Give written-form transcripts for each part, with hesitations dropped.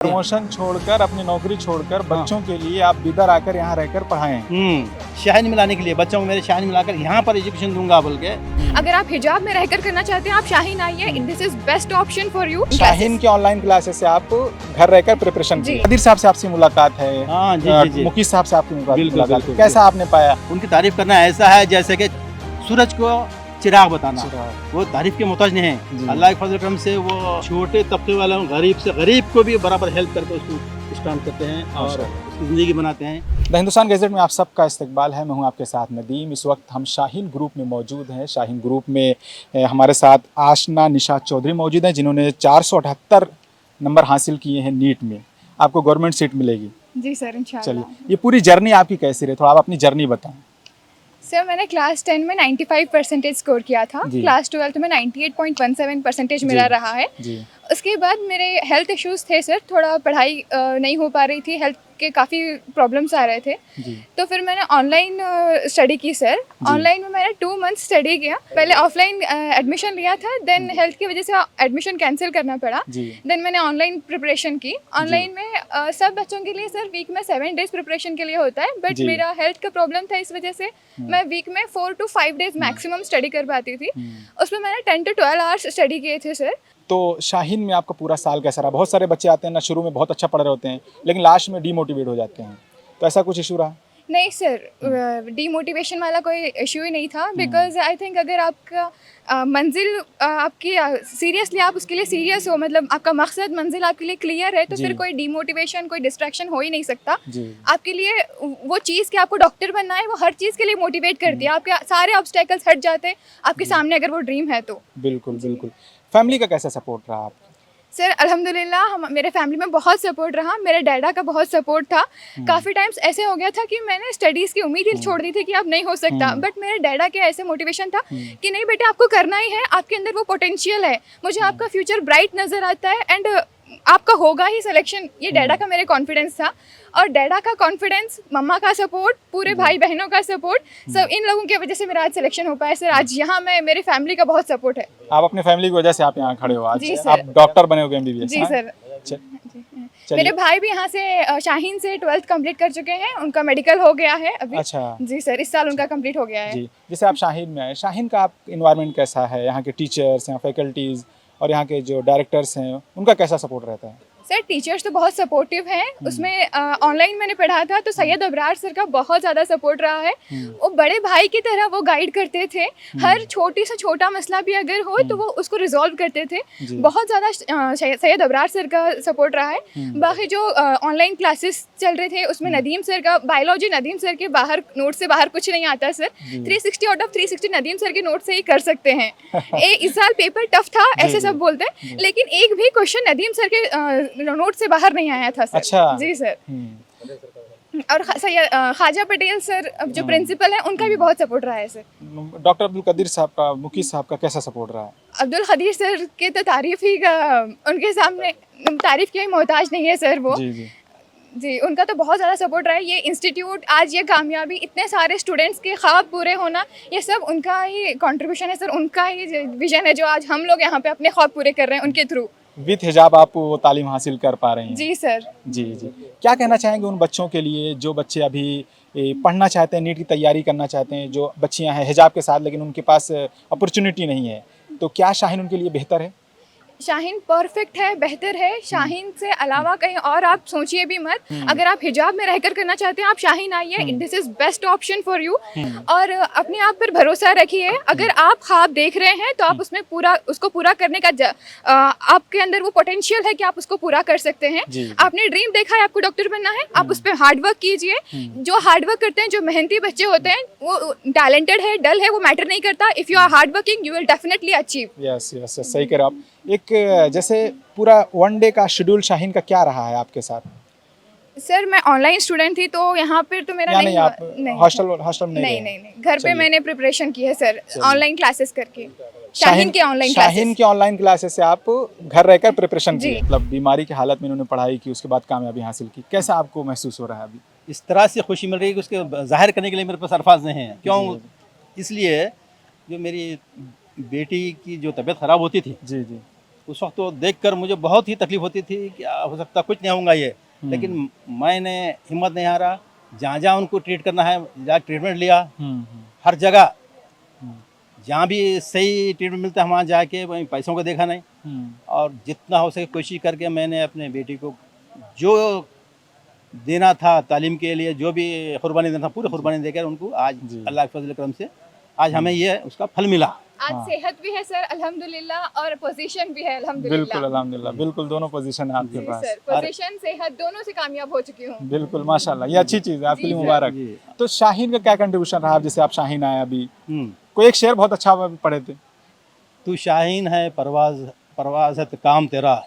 Promotion छोड़कर अपनी नौकरी छोड़कर बच्चों के लिए आप बिदर आकर यहाँ रहकर पढ़ाएं। शाहीन मिलाने के लिए बच्चों को मेरे शाहीन मिलाकर यहाँ पर एजुकेशन दूंगा बोल के। अगर आप हिजाब में रहकर करना चाहते हैं आप शाहीन आइए, this is best option for you. Shaheen के ऑनलाइन क्लासेस से आप घर रहकर प्रिपरेशन जी। कदीर साहब से आपसे मुलाकात है, हाँ जी। मुकीस साहब से आपकी बिल्कुल, मुलाकात बिल्कुल, कैसा आपने पाया? उनकी तारीफ करना ऐसा है जैसे कि सूरज को चिराग बताना। वो तारीफ के मोहताज नहीं जी। है। अल्लाह के फजल करम से वो छोटे तबके वालों गरीब से गरीब को भी बराबर हेल्प करके उसको स्टैंड करते हैं और उसकी ज़िंदगी बनाते हैं। द हिंदुस्तान गैजेट में आप सबका इस्तकबाल है। मैं हूं आपके साथ नदीम। इस वक्त हम शाहीन ग्रुप में मौजूद हैं। शाहीन ग्रुप में हमारे साथ आशना निशात चौधरी मौजूद हैं जिन्होंने 478 नंबर हासिल किए हैं नीट में। आपको गवर्नमेंट सीट मिलेगी। जी सर, इंशाल्लाह। चलिए, ये पूरी जर्नी आपकी कैसी रही, थोड़ा आप अपनी जर्नी बताएं। सर मैंने क्लास 10 में 95% स्कोर किया था। जी। क्लास 12 में 98.17% मेरा जी। रहा है। जी उसके बाद मेरे हेल्थ इश्यूज थे सर, थोड़ा पढ़ाई नहीं हो पा रही थी, हेल्थ के काफ़ी प्रॉब्लम्स आ रहे थे। जी तो फिर मैंने ऑनलाइन स्टडी की सर। ऑनलाइन में मैंने 2 मंथ स्टडी किया। पहले ऑफलाइन एडमिशन लिया था, देन हेल्थ की वजह से एडमिशन कैंसिल करना पड़ा। जी देन मैंने ऑनलाइन प्रिपरेशन की। ऑनलाइन में सब बच्चों के लिए सर वीक में 7 डेज प्रिपरेशन के लिए होता है, बट जी। मेरा हेल्थ का प्रॉब्लम था, इस वजह से मैं वीक में 4 to 5 डेज मैक्सिमम स्टडी कर पाती थी। उसमें मैंने 10 to 12 आवर्स स्टडी किए थे सर। तो शाहीन में आपका पूरा साल कैसा रहा? बहुत सारे बच्चे आते हैं ना, शुरू में बहुत अच्छा पढ़ रहे होते हैं लेकिन लास्ट में डीमोटिवेट हो जाते हैं, तो ऐसा कुछ इशू रहा? नहीं सर, डीमोटिवेशन वाला कोई इशू ही नहीं था, बिकॉज आई थिंक अगर आपका मंजिल आपकी सीरियसली आप उसके लिए सीरियस हो, मतलब आपका मकसद मंजिल आपके लिए क्लियर है, तो जी। फिर कोई डीमोटिवेशन कोई डिस्ट्रैक्शन हो ही नहीं सकता। जी आपके लिए वो चीज़ कि आपको डॉक्टर बनना है, वो हर चीज़ के लिए मोटिवेट करती है। आपके सारे ऑब्स्टेकल्स हट जाते हैं आपके सामने अगर वो ड्रीम है तो। बिल्कुल बिल्कुल। फैमिली का कैसा सपोर्ट रहा आप? सर अल्हम्दुलिल्लाह हम मेरे फैमिली में बहुत सपोर्ट रहा। मेरे डैडा का बहुत सपोर्ट था। काफ़ी टाइम्स ऐसे हो गया था कि मैंने स्टडीज़ की उम्मीद ही छोड़ दी थी कि अब नहीं हो सकता, बट मेरे डैडा के ऐसे मोटिवेशन था कि नहीं बेटा आपको करना ही है, आपके अंदर वो पोटेंशियल है, मुझे आपका फ्यूचर ब्राइट नज़र आता है एंड आपका होगा ही सिलेक्शन। ये डैडा का मेरे कॉन्फिडेंस था, और डैडा का कॉन्फिडेंस, मम्मा का सपोर्ट, पूरे भाई बहनों का सपोर्ट, सब इन लोगों की वजह से मेरा आज सिलेक्शन हो पाया सर। आज यहाँ मैं, मेरी फैमिली का बहुत सपोर्ट है। आप अपने फैमिली की वजह से आप यहाँ खड़े हो आज, जी सर। आप डॉक्टर बने हो एमबीबीएस? जी सर। मेरे भाई भी यहाँ से शाहीन से 12th कंप्लीट कर चुके हैं, उनका मेडिकल हो गया है अभी। अच्छा जी सर, इस साल उनका कंप्लीट हो गया है। जी। जैसे आप शाहीन में आए, शाहीन का आप इन्वायरमेंट कैसा है? यहाँ के टीचर्स, यहाँ फैकल्टीज़ और यहाँ के जो डायरेक्टर्स हैं उनका कैसा सपोर्ट रहता है? सर टीचर्स तो बहुत सपोर्टिव हैं। उसमें ऑनलाइन मैंने पढ़ा था तो सैयद अबरार सर का बहुत ज़्यादा सपोर्ट रहा है। वो बड़े भाई की तरह वो गाइड करते थे। हर छोटी से छोटा मसला भी अगर हो तो वो उसको रिजॉल्व करते थे। जी। बहुत ज़्यादा सैयद अबरार सर का सपोर्ट रहा है। बाकी जो ऑनलाइन क्लासेस चल रहे थे उसमें नदीम सर का बायोलॉजी, नदीम सर के बाहर नोट से बाहर कुछ नहीं आता sir. 360 out of 360 Nadeem sir के नोट से ही कर सकते हैं। इस साल पेपर टफ था ऐसे सब बोलते हैं, लेकिन एक भी क्वेश्चन नदीम सर के नोट से बाहर नहीं आया था सर। अच्छा। जी सर। और ख्वाजा पटेल सर जो प्रिंसिपल हैं उनका भी बहुत सपोर्ट रहा है सर। डॉक्टर अब्दुल कदीर साहब का, मुकीस साहब का कैसा सपोर्ट रहा है? अब्दुल कदीर सर के तो तारीफ ही उनके सामने तारीफ के ही मोहताज नहीं है सर वो। जी जी जी, उनका तो बहुत ज़्यादा सपोर्ट रहा है। ये इंस्टीट्यूट आज ये कामयाबी, इतने सारे स्टूडेंट्स के ख्वाब पूरे होना, ये सब उनका ही कंट्रीब्यूशन है सर, उनका ही विजन है जो आज हम लोग यहाँ पे अपने ख्वाब पूरे कर रहे हैं उनके थ्रू। विथ हिजाब आप वो तालीम हासिल कर पा रहे हैं? जी सर। जी जी। क्या कहना चाहेंगे उन बच्चों के लिए जो बच्चे अभी पढ़ना चाहते हैं, नीट की तैयारी करना चाहते हैं, जो बच्चियां हैं हिजाब के साथ लेकिन उनके पास अपॉर्चुनिटी नहीं है, तो क्या शाहीन उनके लिए बेहतर है? शाहीन परफेक्ट है, बेहतर है। शाहीन से अलावा कहीं और आप सोचिए भी मत। अगर आप हिजाब में रहकर करना चाहते हैं आप शाहीन आइए, this is best option for you. और अपने आप पर भरोसा रखिए। अगर आप ख्वाब देख रहे हैं तो आप उसमें उसको पूरा करने का आपके अंदर वो पोटेंशियल है कि आप उसको पूरा कर सकते हैं। आपने ड्रीम देखा है आपको डॉक्टर बनना है, आप उस पर हार्डवर्क कीजिए। जो हार्डवर्क करते हैं, जो मेहनती बच्चे होते हैं, वो टैलेंटेड है, डल है, वो मैटर नहीं करता। If you are hard working you will definitely achieve. Yes yes, सही कह रहे हो आप। एक जैसे पूरा वन डे का शेड्यूल शाहीन का क्या रहा है आपके साथ? सर मैं ऑनलाइन स्टूडेंट थी तो यहाँ पर तो मेरा नहीं, आप हॉस्टल में नहीं नहीं रहे? नहीं, घर पे मैंने प्रिपरेशन की है सर, ऑनलाइन क्लासेस करके। शाहीन के ऑनलाइन शाहीन के ऑनलाइन क्लासेस से आप घर रहकर प्रिपरेशन जी। की, मतलब बीमारी की हालत में इन्होंने पढ़ाई की, उसके बाद कामयाबी हासिल की। कैसा आपको महसूस हो रहा है अभी? इस तरह से खुशी मिल रही है कि उसके जाहिर करने के लिए मेरे पास अल्फाज नहीं है। क्यों? इसलिए जो मेरी बेटी की जो तबीयत ख़राब होती थी जी जी उस वक्त तो देखकर मुझे बहुत ही तकलीफ होती थी कि हो सकता कुछ नहीं होगा ये, लेकिन मैंने हिम्मत नहीं हारा, जहाँ जहाँ उनको ट्रीट करना है जहाँ ट्रीटमेंट लिया, हर जगह जहाँ भी सही ट्रीटमेंट मिलता है वहाँ जाके वहीं पैसों को देखा नहीं, और जितना हो सके कोशिश करके मैंने अपने बेटी को जो देना था तालीम के लिए, जो भी कुर्बानी देना था पूरी कुर्बानी देकर उनको आज अल्लाह के फजल करम से आज हमें ये उसका फल मिला। आज सेहत भी है सर अल्हम्दुलिल्लाह, और पोजीशन भी है अल्हम्दुलिल्लाह। बिल्कुल अल्हम्दुलिल्लाह, बिल्कुल दोनों पोजीशन है आपके जी पास। सर, पोजीशन सेहत दोनों से कामयाब हो चुकी हूँ। बिल्कुल माशाल्लाह, ये अच्छी चीज़ है, आपके लिए जी, मुबारक। जी। तो शाहीन का क्या कंट्रीब्यूशन रहा जैसे आप शाहीन आए अभी? हम्म। कोई एक शेर बहुत अच्छा पढ़े थे। तू शाहीन है परवाज़ है काम तेरा,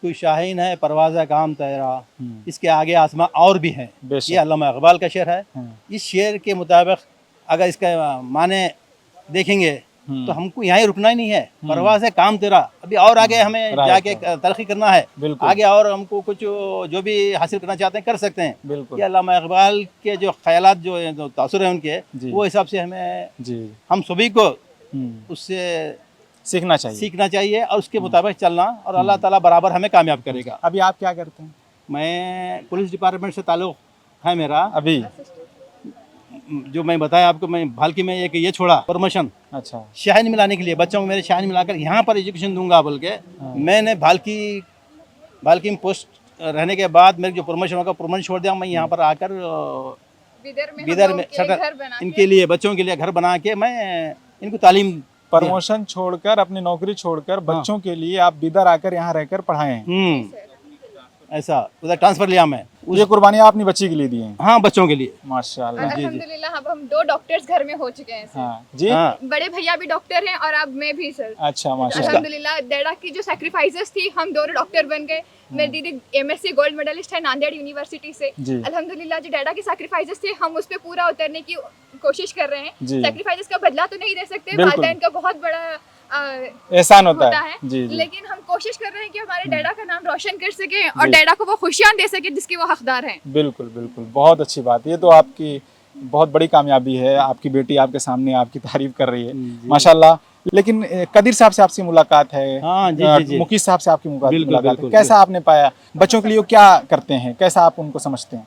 तू शाहीन है परवाज़ है काम तेरा, इसके आगे आसमां और भी हैं। बेशक। ये अल्लामा इकबाल का शेर है। इस शेर के मुताबिक अगर इसका माने देखेंगे तो हमको यहाँ ही रुकना ही नहीं है। परवाज़ है काम तेरा, अभी और आगे हमें जाके तरक्की करना है, आगे और हमको कुछ जो भी हासिल करना चाहते हैं कर सकते हैं। बिल्कुल। ये अल्लामा इकबाल के जो ख्यालात जो तासुर है उनके, वो हिसाब से हमें हम सभी को उससे सीखना चाहिए और उसके मुताबिक चलना, और अल्लाह ताला बराबर हमें कामयाब करेगा। अभी आप क्या करते हैं? मैं पुलिस डिपार्टमेंट से ताल्लुक़ है मेरा। अभी जो मैं बताया आपको, मैं भालकी में एक ये छोड़ा प्रमोशन अच्छा शाहीन मिलाने के लिए, बच्चों को मेरे शाहीन मिलाकर यहाँ पर एजुकेशन दूंगा बोल के मैंने भालकी में पोस्ट रहने के बाद मेरे जो प्रमोशन होगा प्रमोशन छोड़ दिया। मैं यहाँ पर आकर बिदर में इनके लिए बच्चों के लिए घर बना के मैं इनको तालीम प्रमोशन छोड़कर, अपनी नौकरी छोड़कर बच्चों के लिए आप बिदर आकर यहाँ रहकर पढ़ाए हैं। ऐसा उधर ट्रांसफर लिया मैं। ये कुर्बानी आपने बच्ची के लिए दी है? हाँ, बच्चों के लिए। माशाल्लाह। अल्हम्दुलिल्लाह अब हम 2 डॉक्टर्स घर में हो चुके हैं सर। हाँ जी। हाँ। बड़े भैया भी डॉक्टर हैं और अब मैं भी सर। अच्छा माशाल्लाह। अल्हम्दुलिल्लाह डैडा की जो सैक्रिफाइसेस थी, हम दोनों डॉक्टर बन गए। मेरी दीदी MSc गोल्ड मेडलिस्ट है नांदेड़ यूनिवर्सिटी से। अल्हम्दुलिल्लाह जो डैडा की सैक्रिफाइसेस थे हम उस पर पूरा उतरने की कोशिश कर रहे हैं। सैक्रिफाइसेस का बदला तो नहीं दे सकते, वालिदैन का बहुत बड़ा एहसान होता है। जी, जी। लेकिन हम कोशिश कर रहे हैं कि हमारे डैडा का नाम रोशन कर सके और डैडा को वो खुशियां दे सके जिसके वो हकदार हैं। बिल्कुल बिल्कुल, बहुत अच्छी बात। ये तो आपकी बहुत बड़ी कामयाबी है, आपकी बेटी आपके सामने आपकी तारीफ कर रही है माशाल्लाह। लेकिन कदीर साहब से आपसे मुलाकात है। हाँ, जी। मुकीस साहब से आपकी मुलाकात है, बिल्कुल। कैसा आपने पाया? बच्चों के लिए क्या करते हैं, कैसा आप उनको समझते हैं?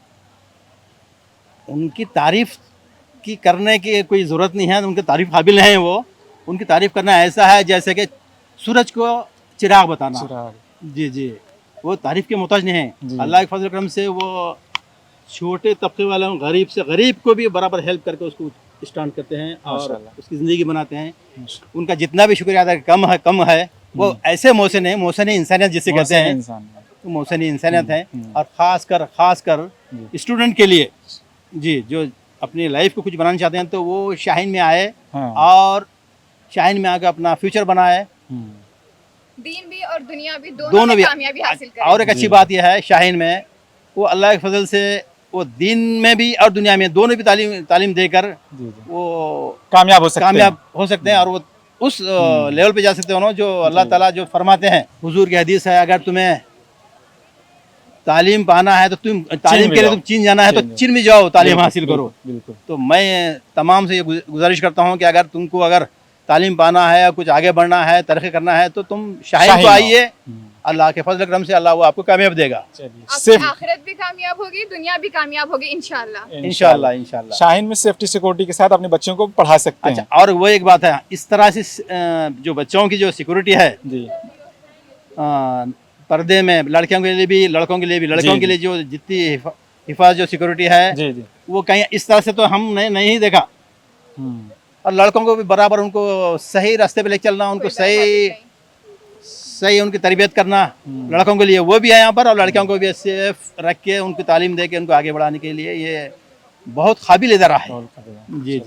उनकी तारीफ की करने की कोई ज़रूरत नहीं है, उनके तारीफ काबिल हैं वो। उनकी तारीफ करना ऐसा है जैसे कि सूरज को चिराग बताना। जी, वो तारीफ के मोहताज नहीं है। अल्लाह के फजल करम से वो छोटे तबके वाले गरीब से गरीब को भी बराबर हेल्प करके उसको स्टैंड करते हैं और उसकी ज़िंदगी बनाते हैं। उनका जितना भी शुक्रिया अदा कम है वो ऐसे मोहसिन है, मोहसिन इंसानियत जिसे कहते हैं, तो मोहसिन इंसानियत है। और ख़ासकर स्टूडेंट के लिए जी, जो अपनी लाइफ को कुछ बनाना चाहते हैं तो वो शाहीन में आए और शाहीन में आकर अपना फ्यूचर बनाए, दीन भी और दुनिया भी दोनों भी कामयाबी हासिल करें। और एक अच्छी बात यह है शाहीन में वो अल्लाह के फजल से वो दीन में भी और दुनिया में दोनों भी तालीम देकर वो कामयाब हो सकते हैं और वो उस लेवल पे जा सकते हैं जो अल्लाह ताला जो फरमाते हैं। हुजूर की हदीस है, अगर तुम्हें तालीम पाना है तो तुम तालीम के लिए तुम चीन जाना है तो चीन में जाओ, तालीम हासिल करो। तो मैं तमाम से ये गुजारिश करता हूँ कि अगर तुमको तालीम पाना है, कुछ आगे बढ़ना है, तरक्की करना है तो तुम शाहीन को आइए। अल्लाह के फजल करम से अल्लाह वो आपको कामयाब देगा। आखिरत भी कामयाब होगी, दुनिया भी कामयाब होगी इंशाल्लाह। शाहीन में सेफ्टी सिक्योरिटी के साथ अपने बच्चों को पढ़ा सकते हैं। और वो एक बात है, इस तरह से जो बच्चों की जो सिक्योरिटी है पर्दे में, लड़कियों के लिए भी लड़कों के लिए भी, लड़कों के लिए जो जितनी हिफाजत जो सिक्योरिटी है वो कहीं इस तरह से तो हमने नहीं देखा। और लड़कों को भी बराबर उनको सही रास्ते पे ले चलना, उनको सही उनकी तरबियत करना लड़कों के लिए वो भी है यहाँ पर, और लड़कियों को भी सेफ रख के उनको तालीम दे के उनको आगे बढ़ाने के लिए ये बहुत काबिल इदारा है। जी।